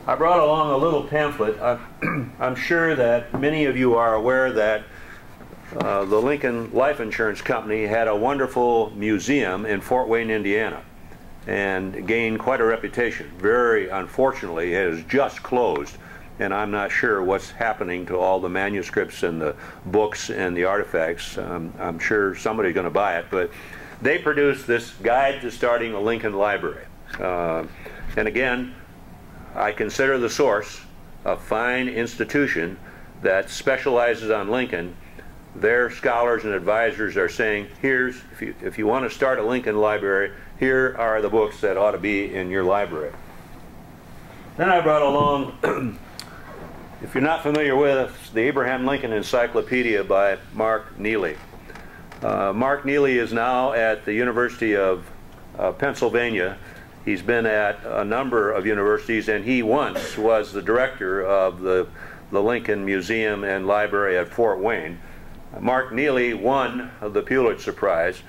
I brought along a little pamphlet. I'm sure that many of you are aware that the Lincoln Life Insurance Company had a wonderful museum in Fort Wayne, Indiana, and gained quite a reputation. Very unfortunately, it has just closed, and I'm not sure what's happening to all the manuscripts and the books and the artifacts. I'm sure somebody's going to buy it, but they produced this guide to starting a Lincoln library. And again, I consider the source a fine institution that specializes on Lincoln. Their scholars and advisors are saying, here's, if you want to start a Lincoln library, here are the books that ought to be in your library. Then I brought along, if you're not familiar with, the Abraham Lincoln Encyclopedia by Mark Neely. Mark Neely is now at the University of Pennsylvania. He's been at a number of universities, and he once was the director of the Lincoln Museum and Library at Fort Wayne. Mark Neely won the Pulitzer Prize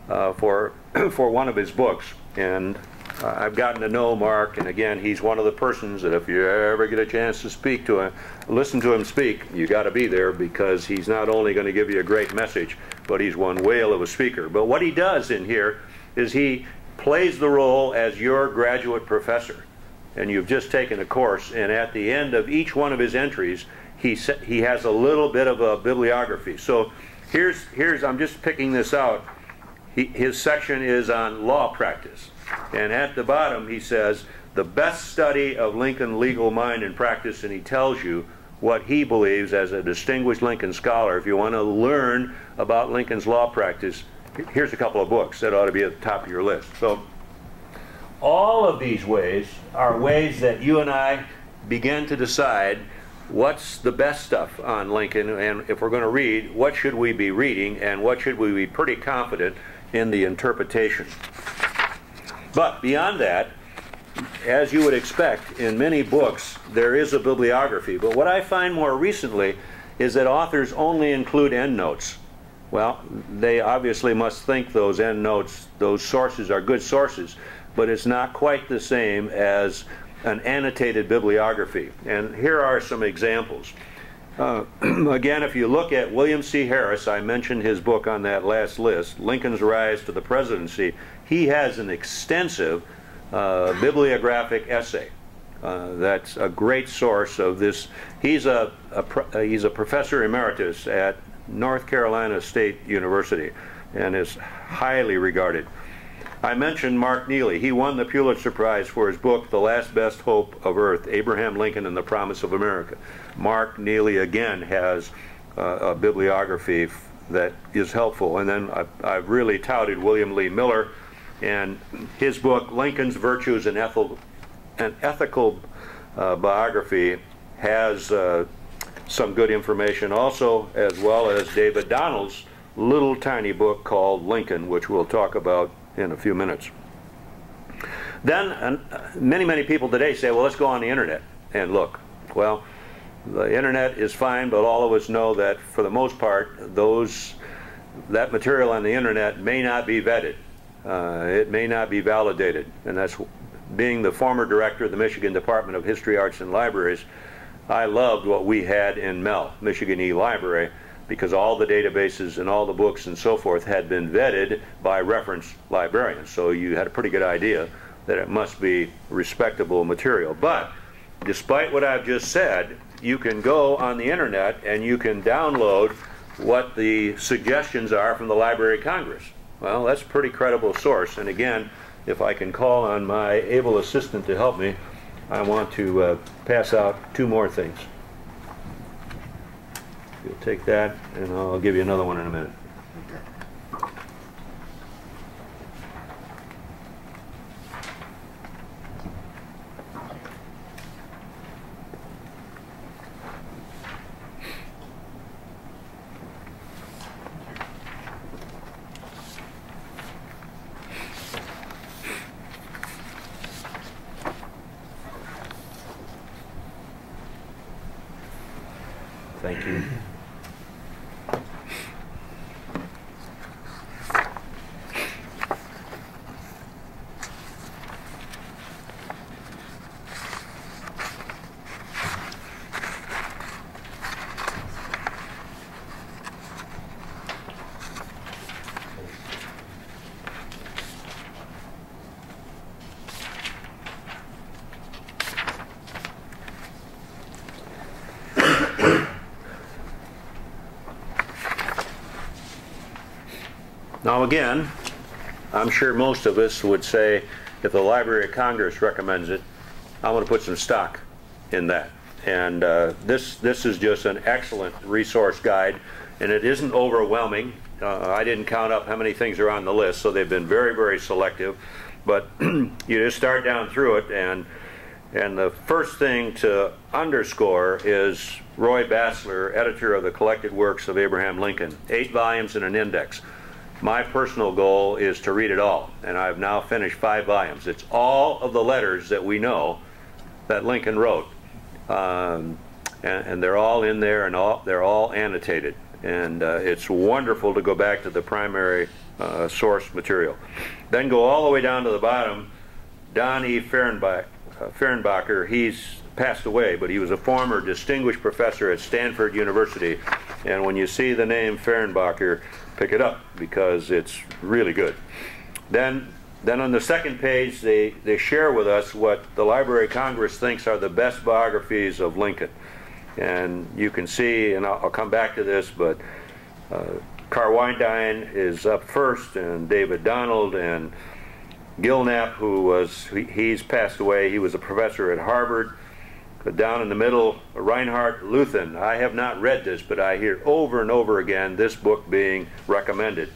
for one of his books, and I've gotten to know Mark, and again, he's one of the persons that if you ever get a chance to speak to him, listen to him speak, you got to be there, because he's not only going to give you a great message, but he's one whale of a speaker. But what he does in here is he plays the role as your graduate professor, and you've just taken a course, and at the end of each one of his entries he has a little bit of a bibliography. So here's I'm just picking this out. His section is on law practice, and at the bottom he says the best study of Lincoln legal mind and practice, and he tells you what he believes as a distinguished Lincoln scholar. If you want to learn about Lincoln's law practice, here's a couple of books that ought to be at the top of your list. So all of these ways are ways that you and I begin to decide what's the best stuff on Lincoln, and if we're going to read, what should we be reading, and what should we be pretty confident in the interpretation. But beyond that, as you would expect, in many books there is a bibliography. But what I find more recently is that authors only include endnotes. Well, they obviously must think those endnotes, those sources are good sources, but it's not quite the same as an annotated bibliography. And here are some examples. Again, if you look at William C. Harris, I mentioned his book on that last list, Lincoln's Rise to the Presidency. He has an extensive bibliographic essay. That's a great source of this. He's a professor emeritus at North Carolina State University and is highly regarded. I mentioned Mark Neely. He won the Pulitzer Prize for his book, The Last Best Hope of Earth, Abraham Lincoln and the Promise of America. Mark Neely, again, has a bibliography that is helpful. And then I've really touted William Lee Miller and his book, Lincoln's Virtues and Ethical Biography, has some good information also, as well as David Donald's little tiny book called Lincoln, which we'll talk about in a few minutes. Then many people today say, well, let's go on the internet and look. Well, the internet is fine, but all of us know that for the most part that material on the internet may not be vetted. It may not be validated, and that's being the former director of the Michigan Department of History, Arts, and Libraries. I loved what we had in MEL, Michigan E-Library, because all the databases and all the books and so forth had been vetted by reference librarians. So you had a pretty good idea that it must be respectable material. But despite what I've just said, you can go on the internet and you can download what the suggestions are from the Library of Congress. Well, that's a pretty credible source. And again, if I can call on my able assistant to help me, I want to pass out two more things. You'll take that, and I'll give you another one in a minute. Thank you. Now again, I'm sure most of us would say, if the Library of Congress recommends it, I'm going to put some stock in that. And this is just an excellent resource guide, and it isn't overwhelming. I didn't count up how many things are on the list, so they've been very, very selective. But you just start down through it, and the first thing to underscore is Roy Bassler, editor of the Collected Works of Abraham Lincoln, 8 volumes and an index. My personal goal is to read it all, and I've now finished 5 volumes. It's all of the letters that we know that Lincoln wrote, and they're all in there, and they're all annotated. And it's wonderful to go back to the primary source material. Then go all the way down to the bottom. Don E. Fehrenbacher, he's passed away, but he was a former distinguished professor at Stanford University. And when you see the name Fehrenbacher, pick it up, because it's really good. Then on the second page, they share with us what the Library of Congress thinks are the best biographies of Lincoln. And you can see, and I'll come back to this, but Hauenstein is up first, and David Donald, and Gilknapp, he's passed away. He was a professor at Harvard. Down in the middle, Reinhard Luthen. I have not read this, but I hear over and over again this book being recommended.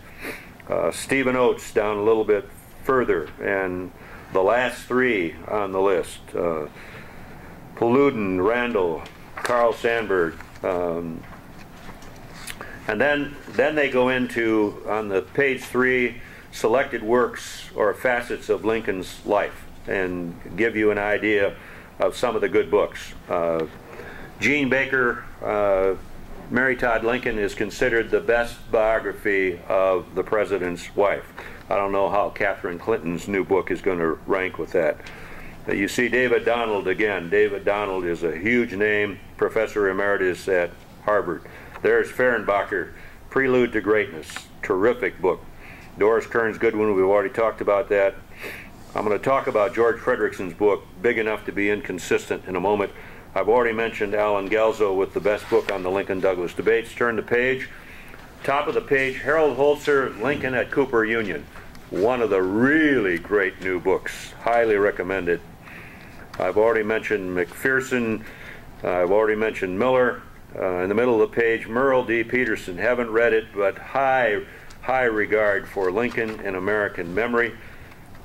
Stephen Oates down a little bit further, and the last 3 on the list, Poluden, Randall, Carl Sandburg, and then they go into, on the page 3, selected works or facets of Lincoln's life, and give you an idea of some of the good books. Jean Baker, Mary Todd Lincoln, is considered the best biography of the president's wife. I don't know how Catherine Clinton's new book is going to rank with that. You see David Donald again. David Donald is a huge name, professor emeritus at Harvard. There's Fehrenbacher, Prelude to Greatness, terrific book. Doris Kearns Goodwin, we've already talked about that. I'm going to talk about George Frederickson's book, Big Enough to Be Inconsistent, in a moment. I've already mentioned Alan Galzo with the best book on the Lincoln-Douglas debates. Turn the page. Top of the page, Harold Holzer, Lincoln at Cooper Union. One of the really great new books. Highly recommended. I've already mentioned McPherson. I've already mentioned Miller. In the middle of the page, Merle D. Peterson. Haven't read it, but high regard for Lincoln in American memory.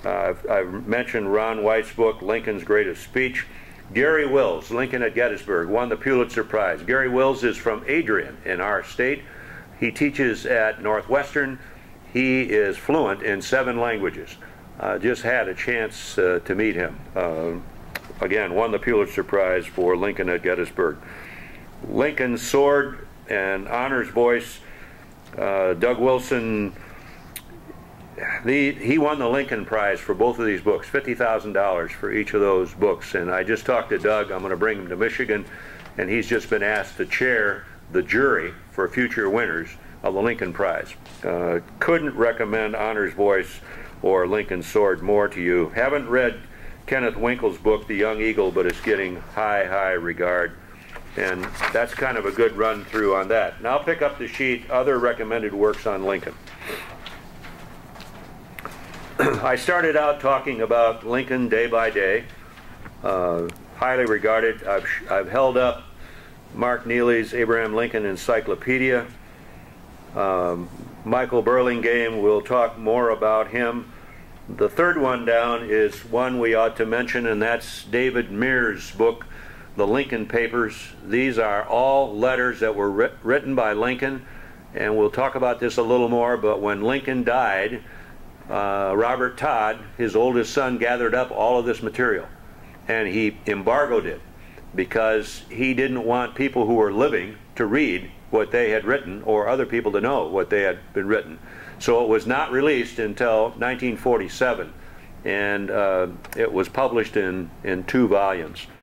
I've mentioned Ron White's book, Lincoln's Greatest Speech. Gary Wills, Lincoln at Gettysburg, won the Pulitzer Prize. Gary Wills is from Adrian in our state. He teaches at Northwestern. He is fluent in 7 languages. Just had a chance to meet him. Again, won the Pulitzer Prize for Lincoln at Gettysburg. Lincoln's Sword and Honor's Voice, Doug Wilson, he won the Lincoln Prize for both of these books, $50,000 for each of those books. And I just talked to Doug. I'm going to bring him to Michigan, and he's just been asked to chair the jury for future winners of the Lincoln Prize. Couldn't recommend Honor's Voice or Lincoln's Sword more to you. Haven't read Kenneth Winkle's book, The Young Eagle, but it's getting high regard. And that's kind of a good run through on that. Now pick up the sheet, other recommended works on Lincoln. I started out talking about Lincoln day by day. Highly regarded. I've held up Mark Neely's Abraham Lincoln Encyclopedia. Michael Burlingame, we'll talk more about him. The third one down is one we ought to mention, and that's David Mears' book, The Lincoln Papers. These are all letters that were written by Lincoln, and we'll talk about this a little more, but when Lincoln died, Robert Todd, his oldest son, gathered up all of this material, and he embargoed it because he didn't want people who were living to read what they had written, or other people to know what they had been written. So it was not released until 1947, and it was published in 2 volumes.